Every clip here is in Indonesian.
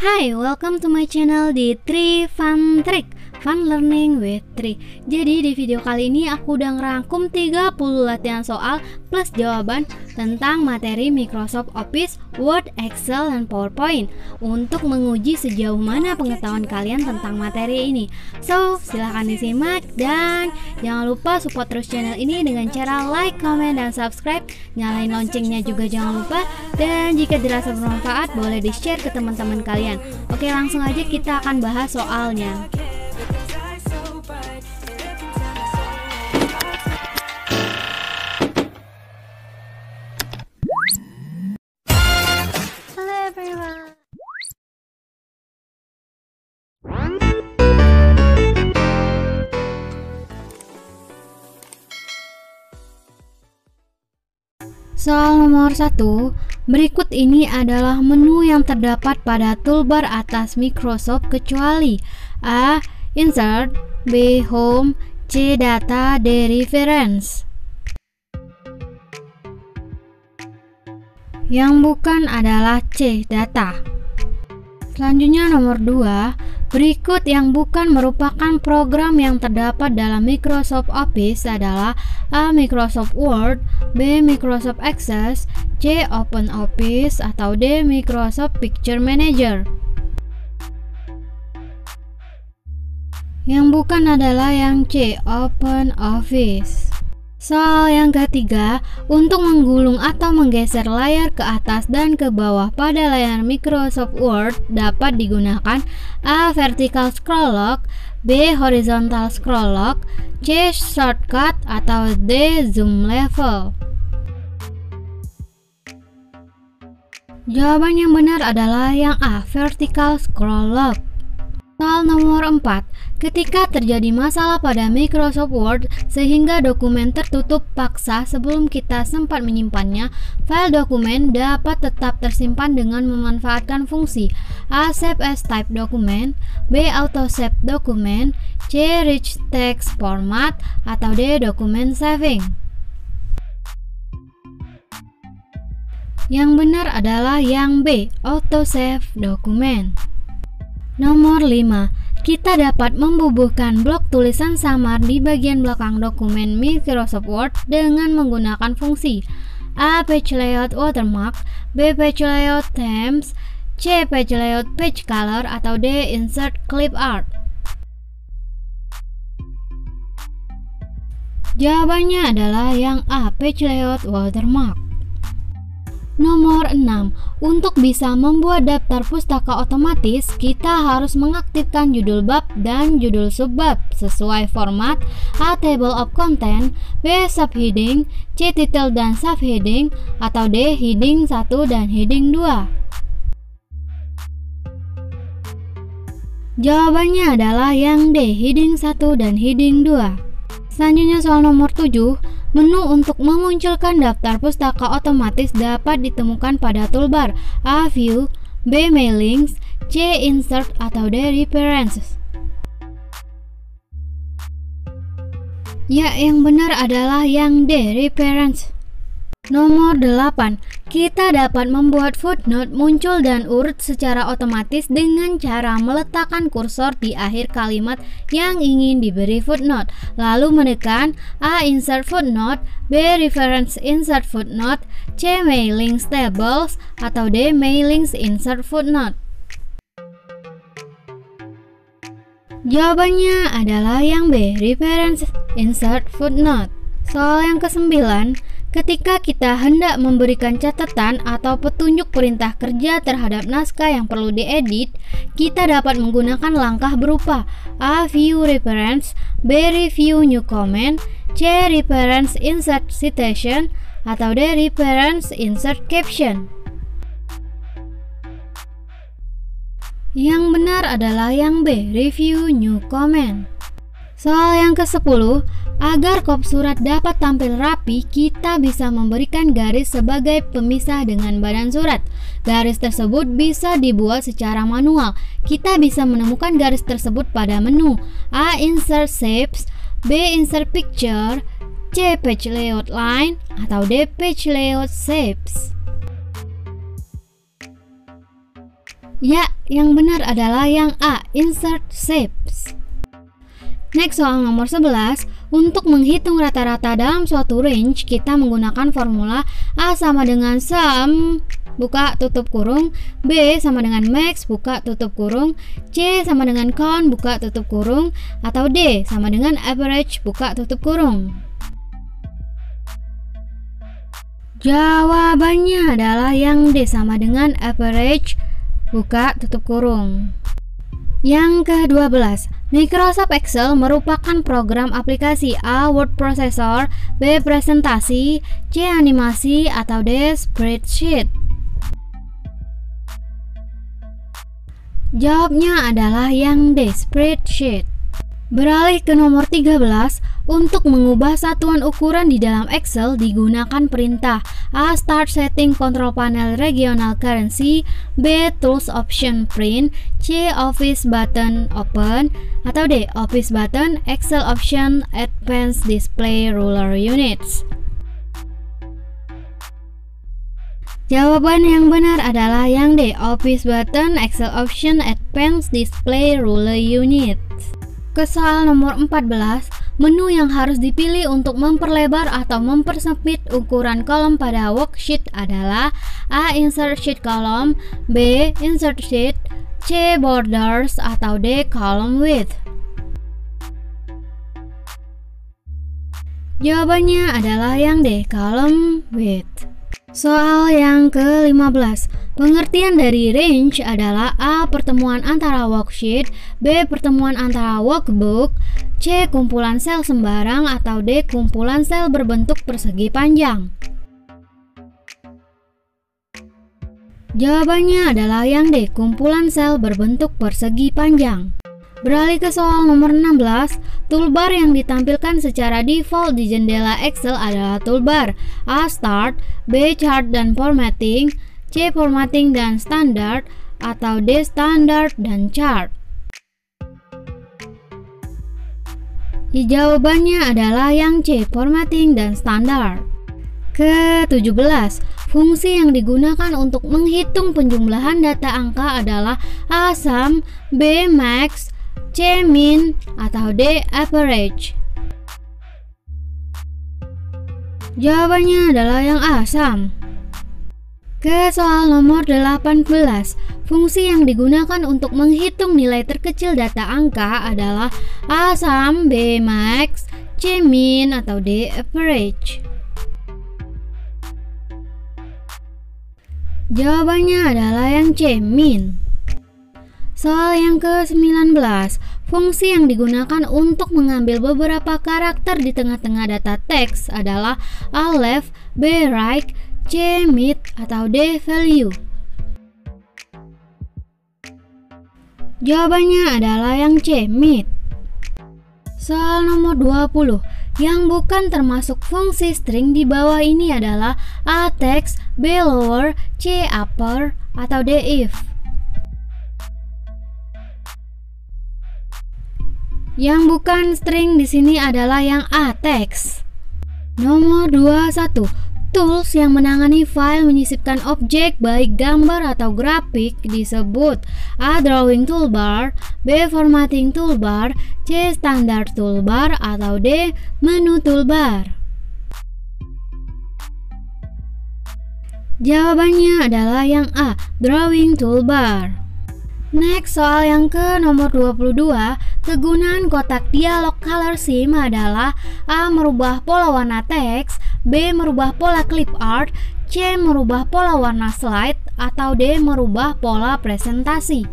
Hai, welcome to my channel di Tri Fun Trick, Fun Learning with Tri. Jadi di video kali ini aku udah ngerangkum 30 latihan soal plus jawaban tentang materi Microsoft Office, Word, Excel, dan PowerPoint untuk menguji sejauh mana pengetahuan kalian tentang materi ini. So, silahkan disimak dan jangan lupa support terus channel ini dengan cara like, comment, dan subscribe. Nyalain loncengnya juga jangan lupa. Dan jika dirasa bermanfaat, boleh di-share ke teman-teman kalian. Oke, langsung aja kita akan bahas soalnya. Hello everyone. Soal nomor 1, berikut ini adalah menu yang terdapat pada toolbar atas Microsoft kecuali A. Insert, B. Home, C. Data, D. Reference. Yang bukan adalah C. Data. Selanjutnya nomor 2, berikut yang bukan merupakan program yang terdapat dalam Microsoft Office adalah A. Microsoft Word, B. Microsoft Access, C. OpenOffice, atau D. Microsoft Picture Manager. Yang bukan adalah yang C. OpenOffice. Soal yang ketiga, untuk menggulung atau menggeser layar ke atas dan ke bawah pada layar Microsoft Word dapat digunakan A. Vertical Scroll Lock, B. Horizontal Scroll Lock, C. Shortcut, atau D. Zoom Level. Jawaban yang benar adalah yang A. Vertical Scroll Lock. Soal nomor 4, ketika terjadi masalah pada Microsoft Word sehingga dokumen tertutup paksa sebelum kita sempat menyimpannya, file dokumen dapat tetap tersimpan dengan memanfaatkan fungsi A. Save as Type Document, B. Auto Save Document, C. Rich Text Format, atau D. Document Saving. Yang benar adalah yang B. Auto Save Document. Nomor 5, kita dapat membubuhkan blok tulisan samar di bagian belakang dokumen Microsoft Word dengan menggunakan fungsi A. Page Layout Watermark, B. Page Layout Themes, C. Page Layout Page Color, atau D. Insert Clip Art. Jawabannya adalah yang A. Page Layout Watermark. Nomor 6, untuk bisa membuat daftar pustaka otomatis, kita harus mengaktifkan judul bab dan judul subbab sesuai format A. Table of Content, B. Subheading, C. Title dan Subheading, atau D. Heading 1 dan Heading 2. Jawabannya adalah yang D. Heading 1 dan Heading 2. Selanjutnya soal nomor 7, menu untuk memunculkan daftar pustaka otomatis dapat ditemukan pada toolbar A. View, B. Mailings, C. Insert, atau D. References. Ya, yang benar adalah yang D. Reference. Nomor 8, kita dapat membuat footnote muncul dan urut secara otomatis dengan cara meletakkan kursor di akhir kalimat yang ingin diberi footnote, lalu menekan A. Insert Footnote, B. Reference Insert Footnote, C. Mailings Tables, atau D. Mailings Insert Footnote. Jawabannya adalah yang B. Reference Insert Footnote. Soal yang ke-9, ketika kita hendak memberikan catatan atau petunjuk perintah kerja terhadap naskah yang perlu diedit, kita dapat menggunakan langkah berupa A. View Reference, B. Review New Comment, C. Reference Insert Citation, atau D. Reference Insert Caption. Yang benar adalah yang B. Review New Comment. Soal yang ke-10, agar kop surat dapat tampil rapi, kita bisa memberikan garis sebagai pemisah dengan badan surat. Garis tersebut bisa dibuat secara manual. Kita bisa menemukan garis tersebut pada menu A. Insert Shapes, B. Insert Picture, C. Page Layout Line, atau D. Page Layout Shapes. Ya, yang benar adalah yang A, insert shapes. Next, soal nomor 11. Untuk menghitung rata-rata dalam suatu range, kita menggunakan formula A sama dengan sum, buka tutup kurung, B sama dengan max, buka tutup kurung, C sama dengan count, buka tutup kurung, atau D sama dengan average, buka tutup kurung. Jawabannya adalah yang D sama dengan average, buka tutup kurung. Yang ke-12, Microsoft Excel merupakan program aplikasi A. Word Processor, B. Presentasi, C. Animasi, atau D. Spreadsheet. Jawabnya adalah yang D. Spreadsheet. Beralih ke nomor 13, untuk mengubah satuan ukuran di dalam Excel digunakan perintah A. Start Setting Control Panel Regional Currency, B. Tools Option Print, C. Office Button Open, atau D. Office Button Excel Option Advanced Display Ruler Units. Jawaban yang benar adalah yang D. Office Button Excel Option Advanced Display Ruler Units. Ke soal nomor 14, menu yang harus dipilih untuk memperlebar atau mempersempit ukuran kolom pada worksheet adalah A. Insert Sheet Column, B. Insert Sheet, C. Borders, atau D. Column Width. Jawabannya adalah yang D. Column Width. Soal yang ke-15, pengertian dari range adalah A. Pertemuan antara worksheet, B. Pertemuan antara workbook, C. Kumpulan sel sembarang, atau D. Kumpulan sel berbentuk persegi panjang. Jawabannya adalah yang D. Kumpulan sel berbentuk persegi panjang. Beralih ke soal nomor 16, toolbar yang ditampilkan secara default di jendela Excel adalah toolbar A. Start, B. Chart dan Formatting, C. Formatting dan Standard, atau D. Standard dan Chart. Jawabannya adalah yang C. Formatting dan Standard. Ke-17, fungsi yang digunakan untuk menghitung penjumlahan data angka adalah A. Sum, B. Max, C. Min, atau D. Average. Jawabannya adalah yang A. Sum. Ke soal nomor 18, fungsi yang digunakan untuk menghitung nilai terkecil data angka adalah A. Sum, B. Max, C. Min, atau D. Average. Jawabannya adalah yang C. Min. Soal yang ke-19, fungsi yang digunakan untuk mengambil beberapa karakter di tengah-tengah data teks adalah A. Left, B. Right, C. Mid, atau D. Value. Jawabannya adalah yang C. Mid. Soal nomor 20, yang bukan termasuk fungsi string di bawah ini adalah A. Text, B. Lower, C. Upper, atau D. If. Yang bukan string di sini adalah yang A. Text. Nomor 21, tools yang menangani file menyisipkan objek baik gambar atau grafik disebut A. Drawing Toolbar, B. Formatting Toolbar, C. Standard Toolbar, atau D. Menu Toolbar. Jawabannya adalah yang A. Drawing Toolbar. Next, soal yang ke nomor 22, kegunaan kotak dialog color scheme adalah A. Merubah pola warna teks, B. Merubah pola clip art, C. Merubah pola warna slide, atau D. Merubah pola presentasi.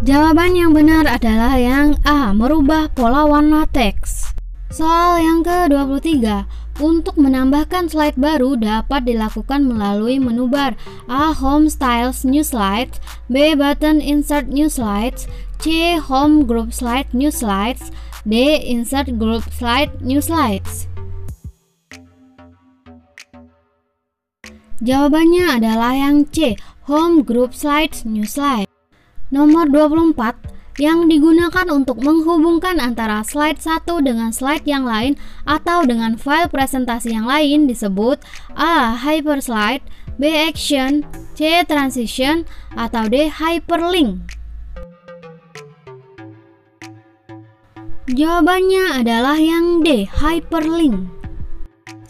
Jawaban yang benar adalah yang A. Merubah pola warna teks. Soal yang ke-23, untuk menambahkan slide baru dapat dilakukan melalui menu bar A. Home Styles New Slides, B. Button Insert New Slides, C. Home Group Slide New Slides, D. Insert Group Slide New Slides. Jawabannya adalah yang C. Home Group Slides New Slide. Nomor 24, yang digunakan untuk menghubungkan antara slide satu dengan slide yang lain atau dengan file presentasi yang lain disebut A. Hyperslide, B. Action, C. Transition, atau D. Hyperlink? Jawabannya adalah yang D. Hyperlink.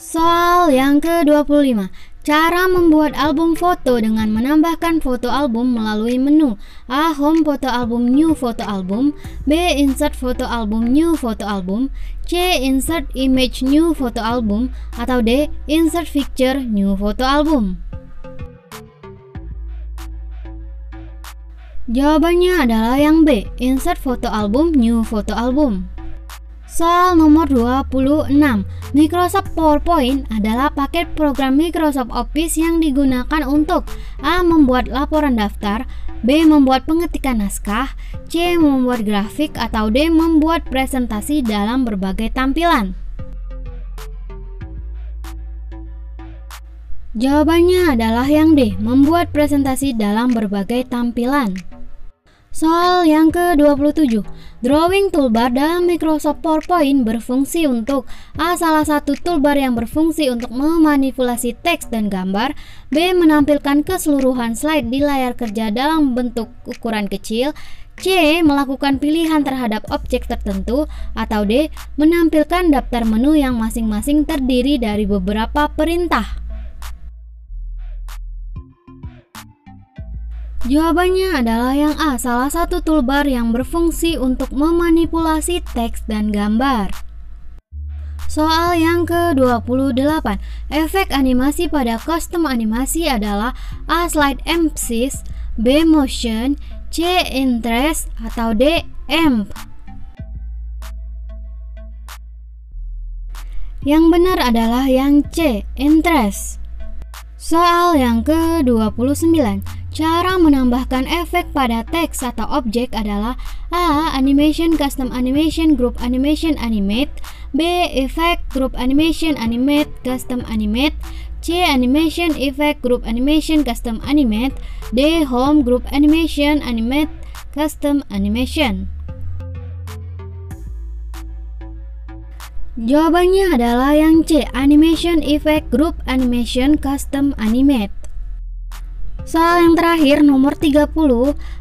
Soal yang ke-25. Cara membuat album foto dengan menambahkan foto album melalui menu A. Home foto album, new foto album, B. Insert foto album, new foto album, C. Insert image, new foto album, atau D. Insert picture, new foto album? Jawabannya adalah yang B. Insert foto album, new foto album. Soal nomor 26. Microsoft PowerPoint adalah paket program Microsoft Office yang digunakan untuk A. Membuat laporan daftar, B. Membuat pengetikan naskah, C. Membuat grafik, atau D. Membuat presentasi dalam berbagai tampilan? Jawabannya adalah yang D. Membuat presentasi dalam berbagai tampilan. Soal yang ke-27. Drawing toolbar dalam Microsoft PowerPoint berfungsi untuk A. Salah satu toolbar yang berfungsi untuk memanipulasi teks dan gambar, B. Menampilkan keseluruhan slide di layar kerja dalam bentuk ukuran kecil, C. Melakukan pilihan terhadap objek tertentu, atau D. Menampilkan daftar menu yang masing-masing terdiri dari beberapa perintah? Jawabannya adalah yang A. Salah satu toolbar yang berfungsi untuk memanipulasi teks dan gambar. Soal yang ke-28. Efek animasi pada custom animasi adalah A. Slide emphasis, B. Motion, C. Interest, atau D. Amp? Yang benar adalah yang C. Interest. Soal yang ke-29. Cara menambahkan efek pada teks atau objek adalah A. Animation, custom animation, group animation, animate, B. Effect, group animation, animate, custom animate, C. Animation, effect, group animation, custom animate, D. Home, group animation, animate, custom animation? Jawabannya adalah yang C. Animation, effect, group animation, custom animate. Soal yang terakhir nomor 30.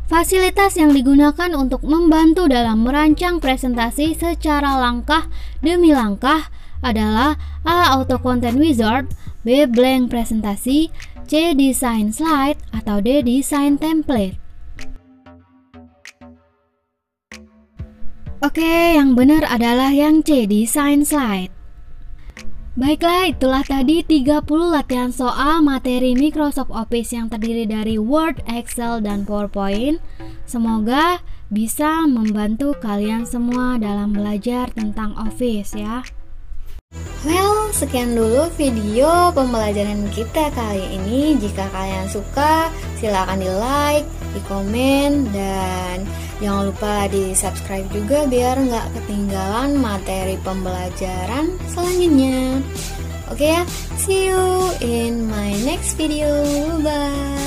Fasilitas yang digunakan untuk membantu dalam merancang presentasi secara langkah demi langkah adalah A. Auto Content Wizard, B. Blank presentasi, C. Design slide, atau D. Design template? Oke, yang benar adalah yang C. Design slide. Baiklah, itulah tadi 30 latihan soal materi Microsoft Office yang terdiri dari Word, Excel, dan PowerPoint. Semoga bisa membantu kalian semua dalam belajar tentang Office ya. Well, sekian dulu video pembelajaran kita kali ini. Jika kalian suka, silakan di like, di komen, dan jangan lupa di subscribe juga biar nggak ketinggalan materi pembelajaran selanjutnya. Oke ya, see you in my next video. Bye.